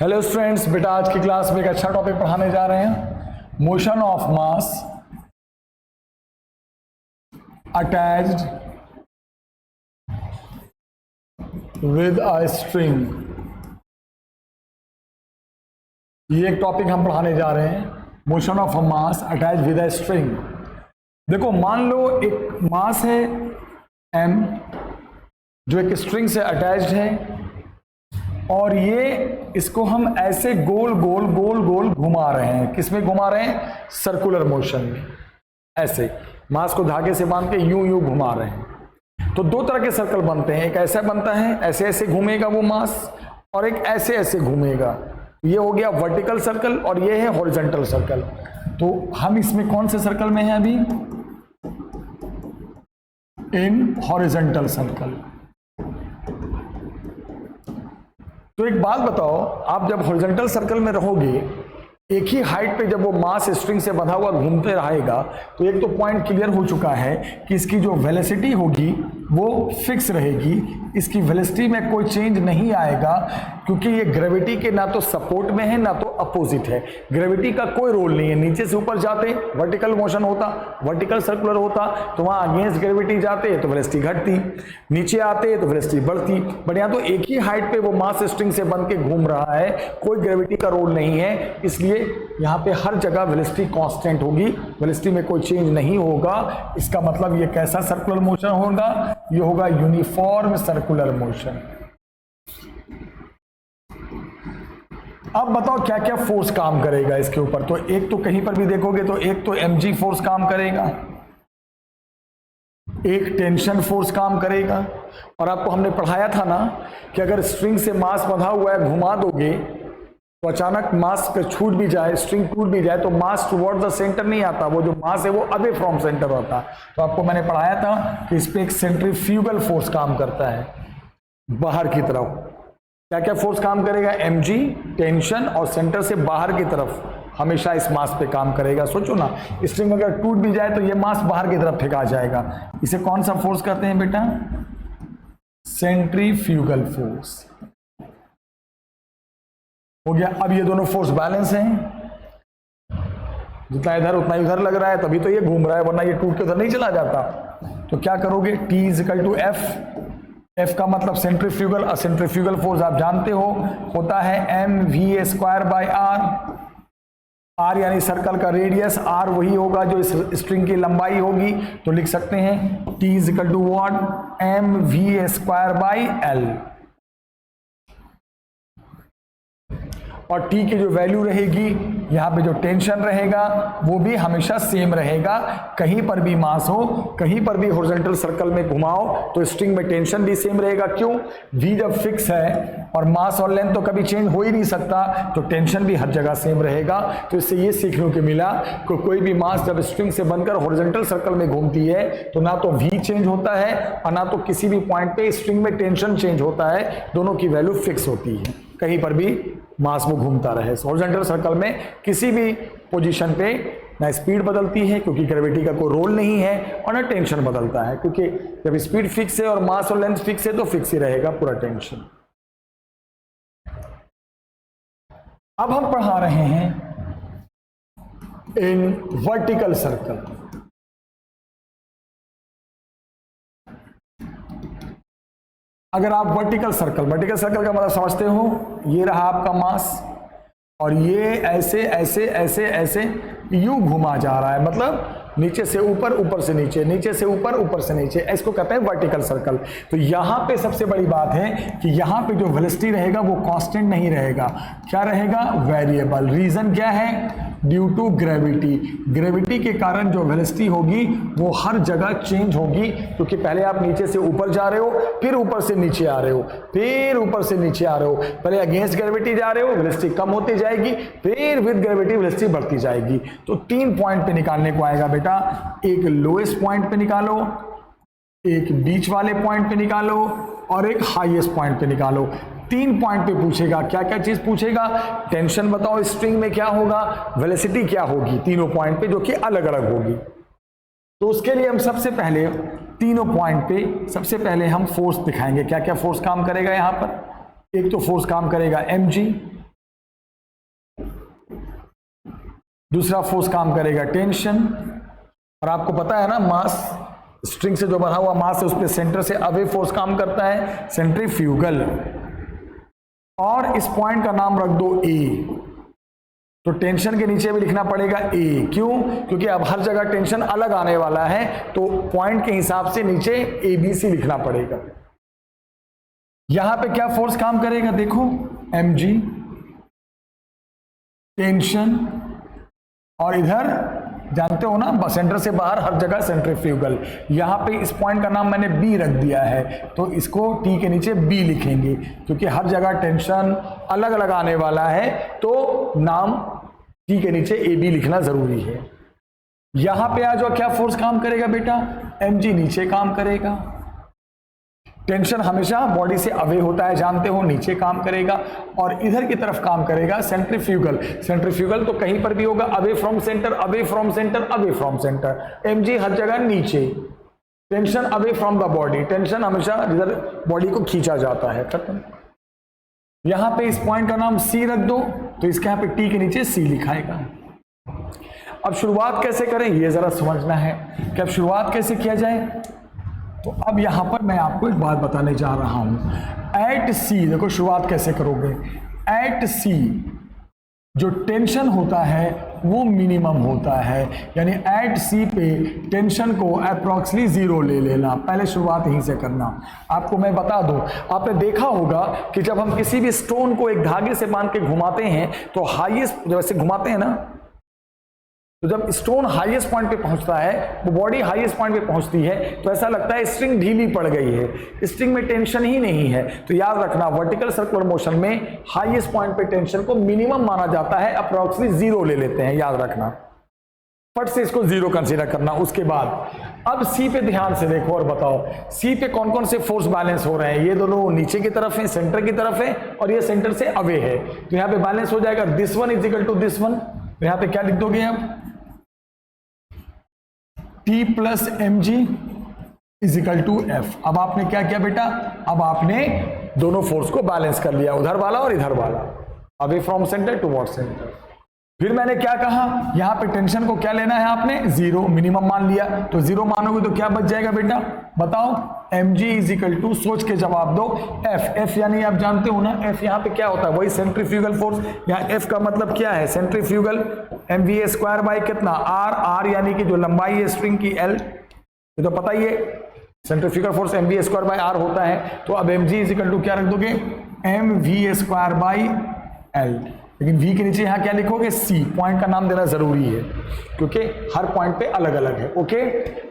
Hello students, बेटा आज की क्लास में एक अच्छा टॉपिक पढ़ाने जा रहे हैं। Motion of mass attached with a string. ये एक टॉपिक हम पढ़ाने जा रहे हैं, motion of a mass attached with a string. देखो, मान लो एक मास है m जो एक स्ट्रिंग से अटैच्ड है और ये इसको हम ऐसे गोल गोल गोल गोल घुमा रहे हैं। किसमें घुमा रहे हैं? सर्कुलर मोशन में। ऐसे मास को धागे से बांध के यूं यूं घुमा रहे हैं। तो दो तरह के सर्कल बनते हैं, एक ऐसा बनता है, ऐसे ऐसे घूमेगा वो मास, और एक ऐसे ऐसे घूमेगा। ये हो गया वर्टिकल सर्कल और ये है हॉरिजॉन्टल सर्कल। तो हम इसमें कौन से सर्कल में हैं अभी? In horizontal circle. तो एक बात बताओ, आप जब हॉरिजॉन्टल सर्कल में रहोगे, एक ही हाइट पे जब वो मास स्ट्रिंग से बंधा हुआ घूमते रहेगा, तो एक तो पॉइंट क्लियर हो चुका है कि इसकी जो वेलोसिटी होगी वो फिक्स रहेगी। इसकी वेलोसिटी में कोई चेंज नहीं आएगा, क्योंकि ये ग्रेविटी के ना तो सपोर्ट में है ना तो अपोजिट है। ग्रेविटी का कोई रोल नहीं है। नीचे से ऊपर जाते वर्टिकल मोशन होता, वर्टिकल सर्कुलर होता, तो वहां अगेंस्ट ग्रेविटी जाते तो वेलोसिटी घटती, नीचे आते तो वेलोसिटी बढ़ती। बट यहाँ तो एक ही हाइट पे वो मास स्ट्रिंग से बन के घूम रहा है, कोई ग्रेविटी का रोल नहीं है, इसलिए यहाँ पे हर जगह वेलोसिटी कांस्टेंट होगी, वेलोसिटी में कोई चेंज नहीं होगा। इसका मतलब ये कैसा सर्कुलर मोशन होगा? ये होगा यूनिफॉर्म सर्कुलर मोशन। अब बताओ क्या क्या फोर्स काम करेगा इसके ऊपर। तो एक तो कहीं पर भी देखोगे तो एक तो mg फोर्स काम करेगा, एक टेंशन फोर्स काम करेगा। और आपको हमने पढ़ाया था ना कि अगर स्ट्रिंग से मास बंधा हुआ है, घुमा दोगे तो अचानक मास छूट भी जाए, स्ट्रिंग टूट भी जाए, तो मास टुवर्ड द सेंटर नहीं आता, वो जो मास है वो अवे फ्रॉम सेंटर होता। तो आपको मैंने पढ़ाया था कि इस पे एक सेंट्रीफ्यूगल फोर्स काम करता है बाहर की तरफ। क्या क्या फोर्स काम करेगा? mg, टेंशन, और सेंटर से बाहर की तरफ हमेशा इस मास पे काम करेगा। सोचो ना, स्ट्रिंग अगर टूट भी जाए तो ये मास बाहर की तरफ फेंका जाएगा। इसे कौन सा फोर्स कहते हैं बेटा? Centrifugal force. हो गया। अब ये दोनों फोर्स बैलेंस हैं, जितना इधर उतना इधर लग रहा है, तभी तो ये घूम रहा है, वरना ये टूट के उधर नहीं चला जाता। तो क्या करोगे? T = F। F का मतलब सेंट्रीफ्यूगल, और सेंट्रीफ्यूगल फोर्स आप जानते हो होता है mv²/r। r यानी सर्कल का रेडियस, r वही होगा जो इस स्ट्रिंग की लंबाई होगी। तो लिख सकते हैं T = mv²/l। और T की जो वैल्यू रहेगी, यहाँ पे जो टेंशन रहेगा वो भी हमेशा सेम रहेगा। कहीं पर भी मास हो, कहीं पर भी हॉरिजॉन्टल सर्कल में घुमाओ तो स्ट्रिंग में टेंशन भी सेम रहेगा। क्यों? V जब फिक्स है और मास और लेंथ तो कभी चेंज हो ही नहीं सकता, तो टेंशन भी हर जगह सेम रहेगा। तो इससे ये सीखने को मिला कि कोई भी मास जब स्ट्रिंग से बनकर हॉरिजॉन्टल सर्कल में घूमती है तो ना तो V चेंज होता है और ना तो किसी भी पॉइंट पे स्ट्रिंग में टेंशन चेंज होता है। दोनों की वैल्यू फिक्स होती है, कहीं पर भी मास वो घूमता रहे। हॉरिजॉन्टल सर्कल में किसी भी पोजीशन पे ना स्पीड बदलती है क्योंकि ग्रेविटी का कोई रोल नहीं है, और ना टेंशन बदलता है, क्योंकि जब स्पीड फिक्स है और मास और लेंथ फिक्स है तो फिक्स ही रहेगा पूरा टेंशन। अब हम पढ़ा रहे हैं इन वर्टिकल सर्कल। अगर आप वर्टिकल सर्कल का मतलब समझते हो, ये रहा आपका मास और ये ऐसे ऐसे ऐसे ऐसे यूं घुमा जा रहा है, मतलब नीचे से ऊपर, ऊपर से नीचे, नीचे से ऊपर, ऊपर से नीचे, इसको कहते हैं वर्टिकल सर्कल। तो यहाँ पे सबसे बड़ी बात है कि यहाँ पे जो वेलोसिटी रहेगा वो कांस्टेंट नहीं रहेगा। क्या रहेगा? वेरिएबल। रीजन क्या है? Due to gravity. ग्रेविटी के कारण जो वेलोसिटी होगी वो हर जगह चेंज होगी, क्योंकि पहले आप नीचे से ऊपर जा रहे हो, फिर ऊपर से नीचे आ रहे हो, फिर ऊपर से नीचे आ रहे हो। पहले अगेंस्ट ग्रेविटी जा रहे हो, वेलोसिटी कम होती जाएगी, फिर विद ग्रेविटी वेलोसिटी बढ़ती जाएगी। तो 3 पॉइंट पे निकालने को आएगा बेटा। एक लोएस्ट पॉइंट पे निकालो, एक बीच वाले पॉइंट पे निकालो, और एक हाईएस्ट पॉइंट पे निकालो। 3 पॉइंट पे पूछेगा। क्या क्या चीज पूछेगा? टेंशन बताओ स्ट्रिंग में क्या होगा, वेलोसिटी क्या होगी, तीनों पॉइंट पे, जो कि अलग अलग होगी। तो उसके लिए हम सबसे पहले तीनों पॉइंट पे सबसे पहले हम फोर्स दिखाएंगे। क्या क्या फोर्स काम करेगा यहाँ पर? एक तो फोर्स काम करेगा mg, दूसरा फोर्स काम करेगा टेंशन, और आपको पता है ना मास, स्ट्रिंग से जो बना हुआ मास है उस पर सेंटर से अवे फोर्स काम करता है सेंट्रीफ्यूगल। और इस पॉइंट का नाम रख दो ए, तो टेंशन के नीचे भी लिखना पड़ेगा ए। क्यों? क्योंकि अब हर जगह टेंशन अलग आने वाला है, तो पॉइंट के हिसाब से नीचे ए बी सी लिखना पड़ेगा। यहां पे क्या फोर्स काम करेगा देखो, mg टेंशन, और इधर जानते हो ना सेंटर से बाहर हर जगह सेंट्रीफ्यूगल। यहां पे इस पॉइंट का नाम मैंने बी रख दिया है, तो इसको टी के नीचे बी लिखेंगे क्योंकि हर जगह टेंशन अलग अलग आने वाला है, तो नाम टी के नीचे ए बी लिखना जरूरी है। यहां पे आ जाओ, क्या फोर्स काम करेगा बेटा, mg नीचे काम करेगा। टेंशन हमेशा बॉडी से अवे होता है जानते हो, नीचे काम करेगा, और इधर की तरफ काम करेगा सेंट्रीफ्यूगल। सेंट्रीफ्यूगल तो कहीं पर भी होगा, away from centre, away from centre, away from centre. mg हर जगह नीचे, tension away from the body, tension हमेशा इधर बॉडी को खींचा जाता है। खत्म। यहां पे इस पॉइंट का नाम सी रख दो, तो इसके यहां पे टी के नीचे सी लिखाएगा। अब शुरुआत कैसे करें ये जरा समझना है कि अब शुरुआत कैसे किया जाए। तो अब यहां पर मैं आपको एक बात बताने जा रहा हूं। एट सी देखो शुरुआत कैसे करोगे। एट सी जो टेंशन होता है वो मिनिमम होता है, यानी एट सी पे टेंशन को अप्रॉक्सिमेटली जीरो ले लेना। पहले शुरुआत यहीं से करना। आपको मैं बता दूं, आपने देखा होगा कि जब हम किसी भी स्टोन को एक धागे से बांध के घुमाते हैं तो हाईएस्ट, जब ऐसे घुमाते हैं ना, तो जब स्टोन हाईएस्ट पॉइंट पे पहुंचता है, वो बॉडी हाईएस्ट पॉइंट पे पहुंचती है, तो ऐसा लगता है स्ट्रिंग ढीली पड़ गई है, स्ट्रिंग में टेंशन ही नहीं है। तो याद रखना, वर्टिकल सर्कुलर मोशन में हाईएस्ट पॉइंट पे टेंशन को मिनिमम माना जाता है, अप्रॉक्सिमेटली जीरो ले लेते हैं, याद रखना। फट से इसको जीरो कंसीडर करना। उसके बाद अब सी पे ध्यान से देखो और बताओ, सी पे कौन कौन से फोर्स बैलेंस हो रहे हैं। ये दोनों नीचे की तरफ है, सेंटर की तरफ है, और ये सेंटर से अवे है, तो यहाँ पे बैलेंस हो जाएगा this one is equal to this one. तो यहाँ पे क्या लिख दोगे आप, T plus M G is equal to F. अब आपने क्या किया बेटा, अब आपने दोनों फोर्स को बैलेंस कर लिया, उधर वाला और इधर वाला, away from centre toward centre. फिर मैंने क्या कहा, यहां पे टेंशन को क्या लेना है आपने, जीरो मिनिमम मान लिया, तो जीरो मानोगे तो क्या बच जाएगा बेटा, बताओ। mg इज इक्वल टू, सोच के जवाब दो, f। f यानी आप जानते हो ना, f यहाँ पे क्या होता है, वही सेंट्रीफ्यूगल फोर्स। यहाँ f का मतलब क्या है, सेंट्रीफ्यूगल। mva स्क्वायर बाई कितना, r यानी कि जो लंबाई है स्ट्रिंग की l, ये तो पता ही है, centrifugal force mva square by r होता है। तो अब mg इज इक्वल टू क्या रख दोगे, mva स्क्वायर बाई l। लेकिन v के नीचे यहां क्या लिखोगे, c। पॉइंट का नाम देना जरूरी है क्योंकि हर पॉइंट पे अलग अलग है। ओके,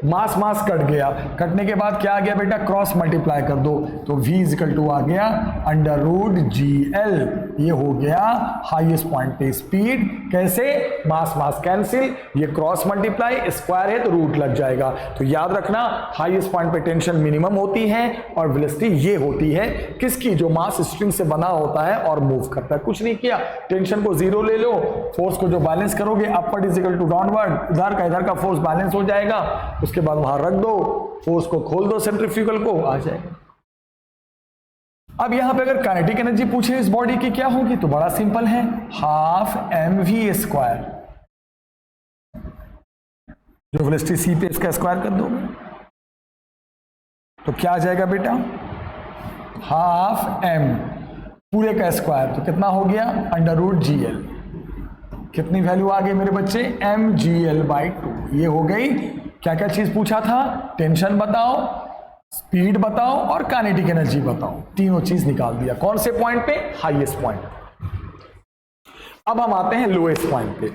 मास मास कट गया, कटने के बाद क्या आ गया बेटा, क्रॉस मल्टीप्लाई कर दो, तो v इजिकल टू आ गया अंडर रूट GL। ये हो गया हाईएस्ट पॉइंट पे स्पीड। कैसे, मास मास कैंसिल, ये क्रॉस मल्टीप्लाई, स्क्वायर है तो रूट लग जाएगा। तो याद रखना, हाईएस्ट पॉइंट पे टेंशन मिनिमम होती है और वेलोसिटी ये होती है किसकी, जो मास स्ट्रिंग से बना होता है और मूव करता है। कुछ नहीं किया, टेंशन को जीरो ले लो, फोर्स को जो बैलेंस करोगे upward is equal to downward, इधर का फोर्स बैलेंस हो जाएगा। उसके बाद वहां रख दो, फोर्स को खोल दो सेंट्रीफ्यूगल को, आ जाएगा। अब यहां पे अगर काइनेटिक एनर्जी पूछे इस बॉडी की क्या होगी, तो बड़ा सिंपल है, हाफ mv स्क्वायर। जो वेलोसिटी c पे इसका स्क्वायर कर दोगे तो क्या आ जाएगा बेटा, हाफ m पूरे का स्क्वायर, तो कितना हो गया, अंडर रूट GL। कितनी वैल्यू आ गई मेरे बच्चे, mgl/2। ये हो गई, क्या क्या चीज पूछा था, टेंशन बताओ, स्पीड बताओ और काइनेटिक एनर्जी बताओ, तीनों चीज निकाल दिया। कौन से पॉइंट पे, हाईएस्ट पॉइंट। अब हम आते हैं लोएस्ट पॉइंट पे।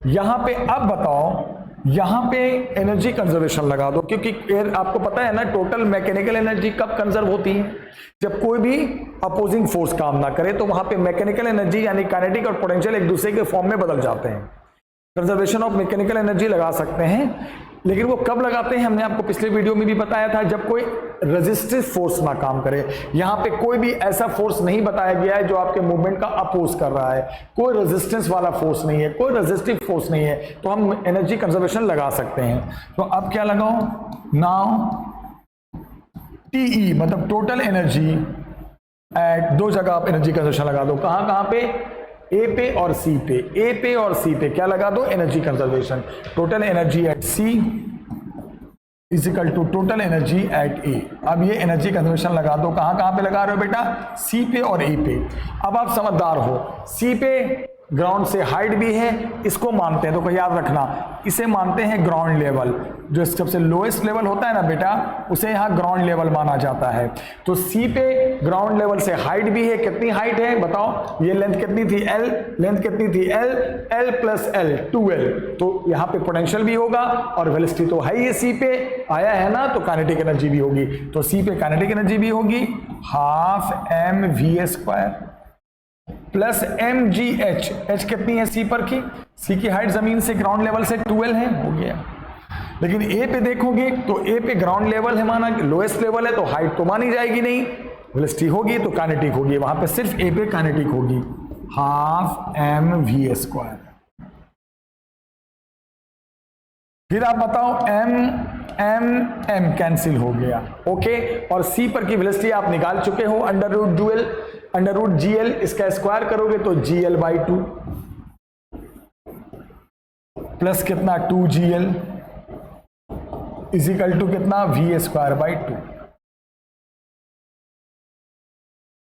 यहां पे अब बताओ, यहां पे एनर्जी कंजर्वेशन लगा दो, क्योंकि आपको पता है ना टोटल मैकेनिकल एनर्जी कब कंजर्व होती है, जब कोई भी अपोजिंग फोर्स काम ना करे, तो वहां पे मैकेनिकल एनर्जी यानी काइनेटिक और पोटेंशियल एक दूसरे के फॉर्म में बदल जाते हैं। कंजर्वेशन ऑफ मैकेनिकल एनर्जी लगा सकते हैं, लेकिन वो कब लगाते हैं, हमने आपको पिछले वीडियो में भी बताया था, जब कोई रेजिस्टिव फोर्स ना काम करे। यहां पे कोई भी ऐसा फोर्स नहीं बताया गया है जो आपके मूवमेंट का अपोज कर रहा है, कोई रेजिस्टेंस वाला फोर्स नहीं है, कोई रेजिस्टिव फोर्स नहीं है, तो हम एनर्जी कंजर्वेशन लगा सकते हैं। तो अब क्या लगाओ, नाउ TE मतलब टोटल एनर्जी एट, दो जगह आप एनर्जी कंजर्वेशन लगा दो, कहां कहां पे, ए पे और सी पे, ए पे और सी पे क्या लगा दो, energy conservation. Total energy at C is equal to total energy at A. अब ये एनर्जी कंजर्वेशन लगा दो, कहां कहां पे लगा रहे हो बेटा, सी पे और ए पे। अब आप समझदार हो, सी पे ग्राउंड से हाइट भी है, इसको मानते हैं, तो याद रखना इसे मानते हैं ग्राउंड लेवल, जो सबसे लोएस्ट लेवल होता है ना बेटा, उसे यहां ग्राउंड लेवल माना जाता है। तो सी पे ग्राउंड लेवल से हाइट भी है, कितनी हाइट है बताओ, ये लेंथ कितनी थी एल, लेंथ कितनी थी L, L plus L 2l, तो यहां पे पोटेंशियल भी होगा और वेलोसिटी तो है ही, सी पे आया है ना, तो काइनेटिक एनर्जी भी होगी। तो सी पे काइनेटिक एनर्जी भी होगी half M V square plus M G H, H कितनी है सी पर की, सी की हाइट जमीन से ग्राउंड लेवल से 12 है, हो गया। लेकिन ए पे देखोगे तो ए पे ग्राउंड लेवल है, माना लोएस्ट लेवल है, तो हाइट तो मानी जाएगी नहीं, वेलोसिटी होगी तो काइनेटिक होगी, वहां पे सिर्फ ए पे काइनेटिक होगी हाफ एम वी स्क्वायर। फिर आप बताओ एम एम एम कैंसिल हो गया, ओके। और सी पर की वेलोसिटी आप निकाल चुके हो, अंडर रूट जी एल, इसका स्क्वायर करोगे तो जी एल बाई 2 प्लस कितना 2gl इजिकल टू कितना वी स्क्वायर बाई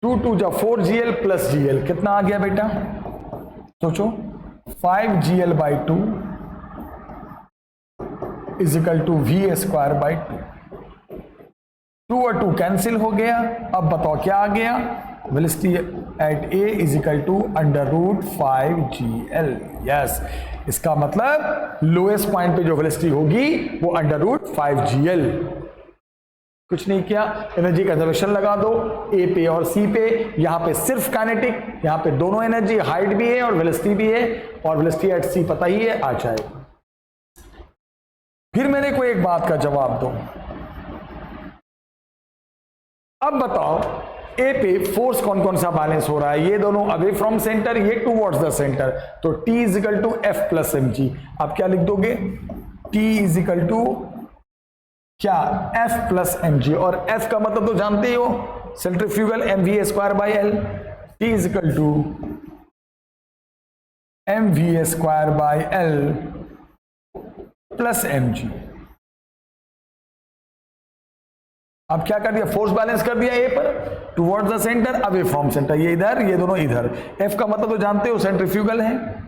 2, 2 जा 4gl प्लस gl कितना आ गया बेटा, सोचो 5gl by 2 is equal to V square by 2 और 2 कैंसिल हो गया। अब बताओ क्या आ गया, velocity at A is equal to under root 5gl। Yes, इसका मतलब लोएस्ट पॉइंट पे जो वेलोसिटी होगी वो अंडर रूट 5gl। कुछ नहीं किया, एनर्जी कंजर्वेशन लगा दो ए पे और सी पे, यहां पे सिर्फ काइनेटिक, यहां पे दोनों एनर्जी, हाइट भी है और वेलोसिटी भी है, और वेलोसिटी एट सी पता ही है, आ जाएगा। फिर मेरे को एक बात का जवाब दो, अब बताओ ए पे फोर्स कौन कौन सा बैलेंस हो रहा है, ये दोनों अवे फ्रॉम सेंटर, ये टूवर्ड्स द सेंटर, तो T is equal to F plus M G. आप क्या लिख दोगे, T इजिकल टू क्या F प्लस एम जी, और F का मतलब तो जानते ही हो, centrifugal M V square by L, T is equal to M V square by L plus M G. अब क्या कर दिया, फोर्स बैलेंस कर दिया ए पर, towards the centre away from centre, ये इधर ये दोनों इधर। एफ का मतलब तो जानते हो सेंट्रीफ्यूगल है,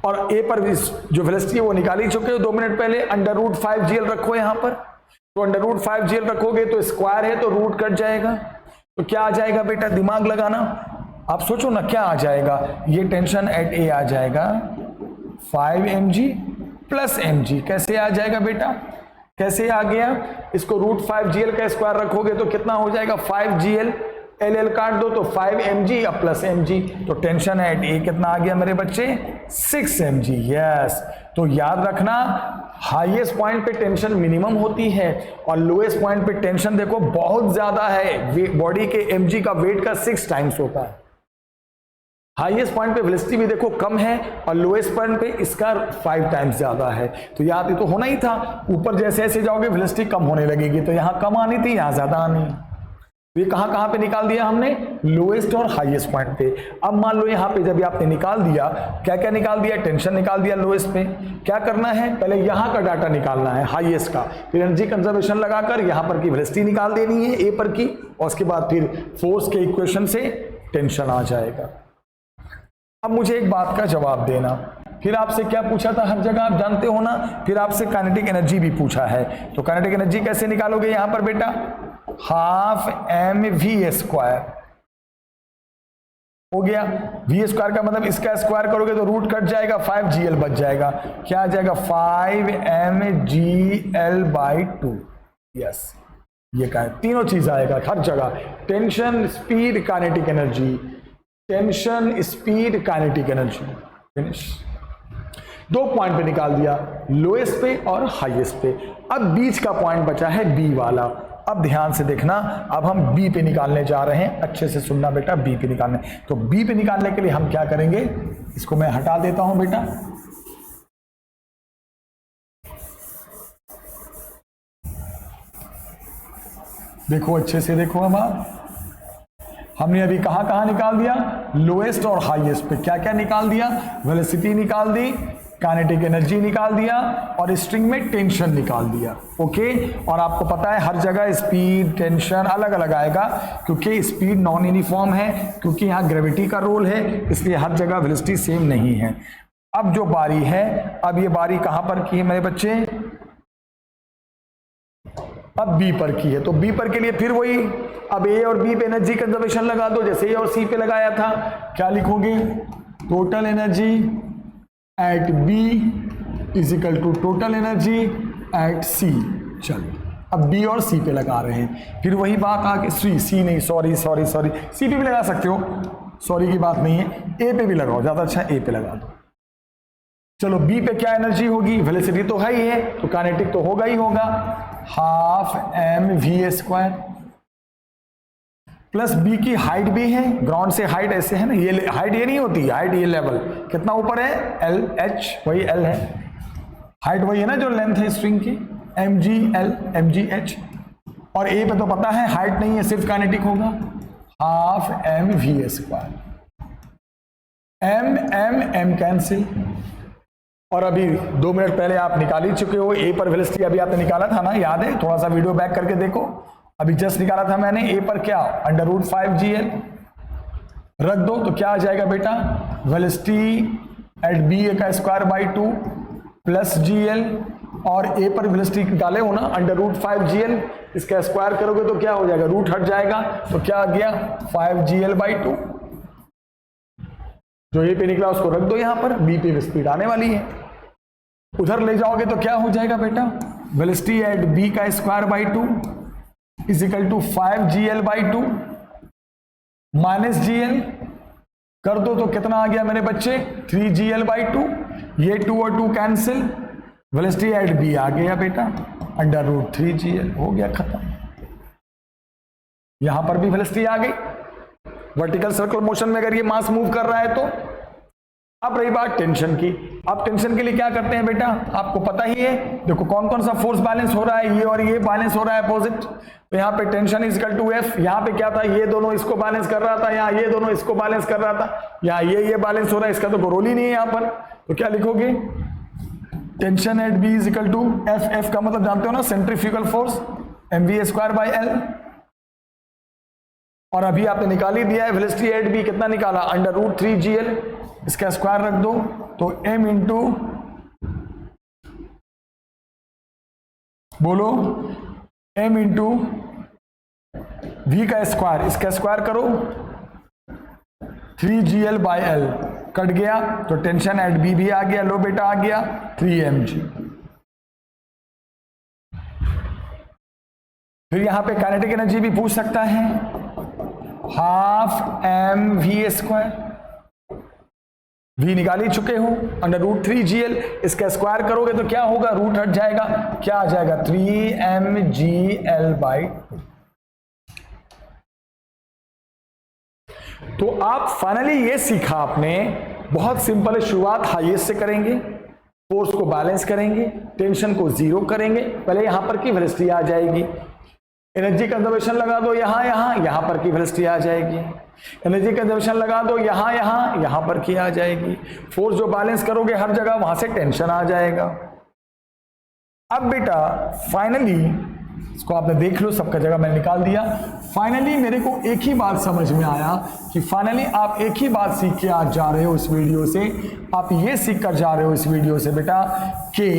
और ए पर जो वेलोसिटी है वो निकाल ही चुके हो 2 मिनट पहले, अंडर रूट 5gl रखो यहां पर, तो अंडर रूट 5gl रखोगे तो स्क्वायर है तो रूट कट जाएगा, तो क्या आ जाएगा बेटा, दिमाग लगाना, आप सोचो ना क्या आ जाएगा, ये टेंशन एट ए आ जाएगा 5mg प्लस mg। कैसे आ जाएगा बेटा, कैसे आ गया, इसको रूट 5gl का स्क्वायर रखोगे तो कितना हो जाएगा 5gl, एल एल काट दो तो 5mg या प्लस mg, तो टेंशन एट ए कितना आ गया मेरे बच्चे 6mg। यस, तो याद रखना हाईएस्ट पॉइंट पे टेंशन मिनिमम होती है और लोएस्ट पॉइंट पे टेंशन देखो बहुत ज्यादा है, बॉडी के mg का वेट का 6 टाइम्स होता है। हाईएस्ट पॉइंट पे वेलोसिटी भी देखो कम है और लोएस्ट पॉइंट पे इसका 5 टाइम्स ज्यादा है, तो याद ये तो होना ही था, ऊपर जैसे जैसे जाओगे वेलोसिटी कम होने लगेगी, तो यहां कम आनी थी यहां ज्यादा आनी। तो ये कहां कहां पे निकाल दिया हमने, लोएस्ट और हाईएस्ट पॉइंट पे। अब मान लो यहां पे जब आपने निकाल दिया, क्या क्या निकाल दिया, टेंशन निकाल दिया लोएस्ट पे, क्या करना है, पहले यहां का डाटा निकालना है हाईएस्ट का, फिर एनर्जी कंजर्वेशन लगाकर यहां पर की वेलोसिटी निकाल देनी है ए पर की, और उसके बाद फिर फोर्स के इक्वेशन से टेंशन आ जाएगा। अब मुझे एक बात का जवाब देना, फिर आपसे क्या पूछा था, हर जगह आप जानते हो ना, फिर आपसे काइनेटिक एनर्जी भी पूछा है, तो काइनेटिक एनर्जी कैसे निकालोगे यहां पर बेटा, हाफ एम वी स्क्वायर हो गया, वी स्क्वायर का मतलब इसका स्क्वायर करोगे तो रूट कट जाएगा, 5gl बच जाएगा, क्या आ जाएगा 5mgl बाई 2। यस, ये क्या है, तीनों चीज आएगा हर जगह, tension speed kinetic energy, tension speed kinetic energy, finish. 2 point पे निकाल दिया, लोएस्ट पे और हाईएस्ट पे। अब बीच का पॉइंट बचा है बी वाला, अब ध्यान से देखना, अब हम बी पे निकालने जा रहे हैं, अच्छे से सुनना बेटा, बी पे निकालने। तो बी पे निकालने के लिए हम क्या करेंगे, इसको मैं हटा देता हूं बेटा, देखो अच्छे से देखो, अब आप हमने अभी कहाँ कहाँ निकाल दिया, लोएस्ट और हाईएस्ट पे क्या क्या निकाल दिया, वेलोसिटी निकाल दी, काइनेटिक एनर्जी निकाल दिया और स्ट्रिंग में टेंशन निकाल दिया। ओके, और आपको पता है हर जगह स्पीड टेंशन अलग अलग आएगा, क्योंकि स्पीड नॉन यूनिफॉर्म है, क्योंकि यहाँ ग्रेविटी का रोल है, इसलिए हर जगह वेलोसिटी सेम नहीं है। अब जो बारी है, अब ये बारी कहां पर की है मेरे बच्चे, अब बी पर की है। तो बी पर के लिए फिर वही, अब ए और बी पे एनर्जी कंजर्वेशन लगा दो जैसे ए और सी पे लगाया था। क्या लिखोगे, total energy at B is equal to total energy at C. चलिए अब बी और सी पे लगा रहे हैं, फिर वही बात आके सी नहीं, सॉरी सी पे भी लगा सकते हो, सॉरी की बात नहीं है, ए पे भी लगाओ, ज्यादा अच्छा ए पे लगा दो। चलो बी पे क्या एनर्जी होगी, वेलोसिटी तो है ही है, तो काइनेटिक तो होगा ही होगा, half M V square, plus B की हाइट भी है, ग्राउंड से हाइट ऐसे है ना, ये हाइट ये नहीं होती, हाइट ये लेवल कितना ऊपर है, एल एच, वही एल है, हाइट वही है ना जो लेंथ है स्ट्रिंग की, M G L M G H. और ए पे तो पता है हाइट नहीं है, सिर्फ काइनेटिक होगा, half M V square, M M M cancel. और अभी 2 मिनट पहले आप निकाल ही चुके हो, ए पर वेलोसिटी अभी आपने निकाला था ना, याद है, थोड़ा सा वीडियो बैक करके देखो, अभी जस्ट निकाला था मैंने, ए पर क्या, √5gl रख दो तो क्या आ जाएगा बेटा, वेलोसिटी एट बी का स्क्वायर बाई 2 प्लस gl, और ए पर वेलोसिटी डाले हो ना √5gl, इसका स्क्वायर करोगे तो क्या हो जाएगा, रूट हट जाएगा, तो क्या आ गया 5gl/2। जो ए पे निकला उसको रख दो यहां पर, बी पे स्पीड आने वाली है, उधर ले जाओगे तो क्या हो जाएगा बेटा, वेलोसिटी एट बी का square by 2 is equal to 5gl/2 minus gl कर दो तो कितना आ गया मेरे बच्चे, 3gl/2, ये 2 और 2 कैंसिल, वेलोसिटी एट बी आ गया बेटा √3gl, हो गया खत्म। यहां पर भी वेलोसिटी आ गई, वर्टिकल सर्कुलर मोशन में अगर ये मास मूव कर रहा है तो। अब रही बात टेंशन की, अब टेंशन के लिए क्या करते हैं बेटा, आपको पता ही है, देखो कौन कौन सा फोर्स बैलेंस हो रहा है, ये और ये बैलेंस हो रहा है अपोजिट, तो यहाँ पे tension is equal to F, यहाँ पे क्या था, ये दोनों इसको बैलेंस कर रहा था, यहाँ ये दोनों इसको बैलेंस कर रहा था, यहाँ ये बैलेंस हो रहा है, इसका तो रोल ही नहीं है यहाँ पर, तो क्या लिखोगे, tension at B is equal to F, F का मतलब जानते हो ना, सेंट्रीफ्यूगल फोर्स, mv²/L। और अभी आपने निकाल ही दिया है, वेलोसिटी एट बी कितना निकाला, √3gl, इसका स्क्वायर रख दो तो m इंटू, बोलो m इंटू वी का स्क्वायर, इसका स्क्वायर करो 3gl/L, कट गया तो टेंशन एट बी भी आ गया, लो बेटा आ गया 3mg। फिर यहां पे काइनेटिक एनर्जी भी पूछ सकता है, half M V square, V निकाल ही चुके हो, √3gl, इसका स्क्वायर करोगे तो क्या होगा, रूट हट जाएगा, क्या आ जाएगा 3mgl/2। तो आप फाइनली ये सीखा आपने, बहुत सिंपल है, शुरुआत हाईएस्ट से करेंगे, फोर्स को बैलेंस करेंगे, टेंशन को 0 करेंगे, पहले यहां पर की वेलोसिटी आ जाएगी, एनर्जी कंजर्वेशन लगा दो यहां पर की वेलोसिटी आ जाएगी, एनर्जी कंजर्वेशन लगा दो यहां पर की आ जाएगी, फोर्स जो बैलेंस करोगे हर जगह वहां से टेंशन आ जाएगा। अब बेटा फाइनली इसको आपने देख लो, सबका जगह मैंने निकाल दिया, फाइनली मेरे को एक ही बात समझ में आया कि फाइनली आप एक ही बात सीख के आज जा रहे हो इस वीडियो से, आप ये सीख कर जा रहे हो इस वीडियो से बेटा कि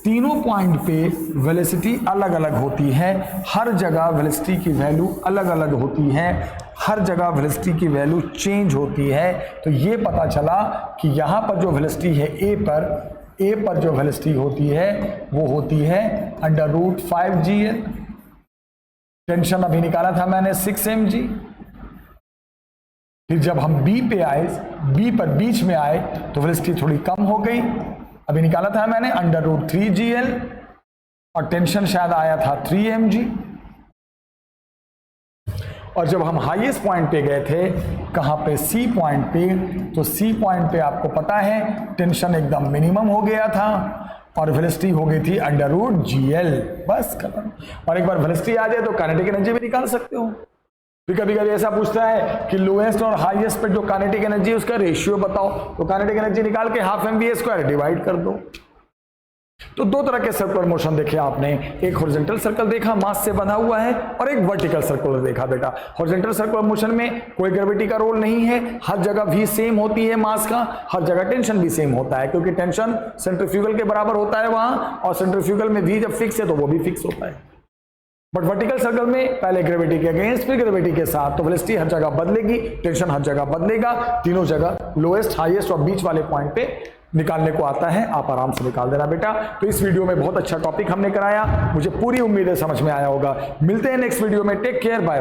तीनों पॉइंट पे वेलोसिटी अलग अलग होती है, हर जगह वेलोसिटी की वैल्यू अलग अलग होती है, हर जगह वेलोसिटी की वैल्यू चेंज होती है। तो ये पता चला कि यहाँ पर जो वेलोसिटी है ए पर जो वेलोसिटी होती है वो होती है √5gl, टेंशन अभी निकाला था मैंने 6mg। फिर जब हम बी पे आए, बी पर बीच में आए तो वेलोसिटी थोड़ी कम हो गई, अभी निकाला था मैंने √3gl और टेंशन शायद आया था 3mg। और जब हम हाईएस्ट पॉइंट पे गए थे, कहां पे, सी पॉइंट पे, तो सी पॉइंट पे आपको पता है टेंशन एकदम मिनिमम हो गया था और वेलोसिटी हो गई थी √gl, बस खत्म। और एक बार वेलोसिटी आ जाए तो काइनेटिक एनर्जी भी निकाल सकते हो। फिर कभी कभी ऐसा पूछता है कि लोएस्ट और हाईएस्ट पे जो काइनेटिक एनर्जी है उसका रेशियो बताओ, तो काइनेटिक एनर्जी निकाल के हाफ mv² डिवाइड कर दो। तो दो तरह के सर्कुलर मोशन देखे आपने, एक हॉरिजॉन्टल सर्कल देखा मास से बंधा हुआ है, और एक वर्टिकल सर्कुलर देखा बेटा। हॉरिजॉन्टल सर्कुलर मोशन में कोई ग्रेविटी का रोल नहीं है, हर जगह भी सेम होती है मास का, हर जगह टेंशन भी सेम होता है, क्योंकि टेंशन सेंट्रीफ्यूगल के बराबर होता है वहां, और सेंट्रीफ्यूगल में भी जब फिक्स है तो वो भी फिक्स होता है। बट वर्टिकल सर्कल में पहले ग्रेविटी के अगेंस्ट फिर ग्रेविटी के साथ, तो वेलोसिटी हर जगह बदलेगी, टेंशन हर जगह बदलेगा, तीनों जगह लोएस्ट, हाईएस्ट और बीच वाले पॉइंट पे निकालने को आता है, आप आराम से निकाल देना बेटा। तो इस वीडियो में बहुत अच्छा टॉपिक हमने कराया, मुझे पूरी उम्मीद है समझ में आया होगा। मिलते हैं नेक्स्ट वीडियो में, टेक केयर, बाय।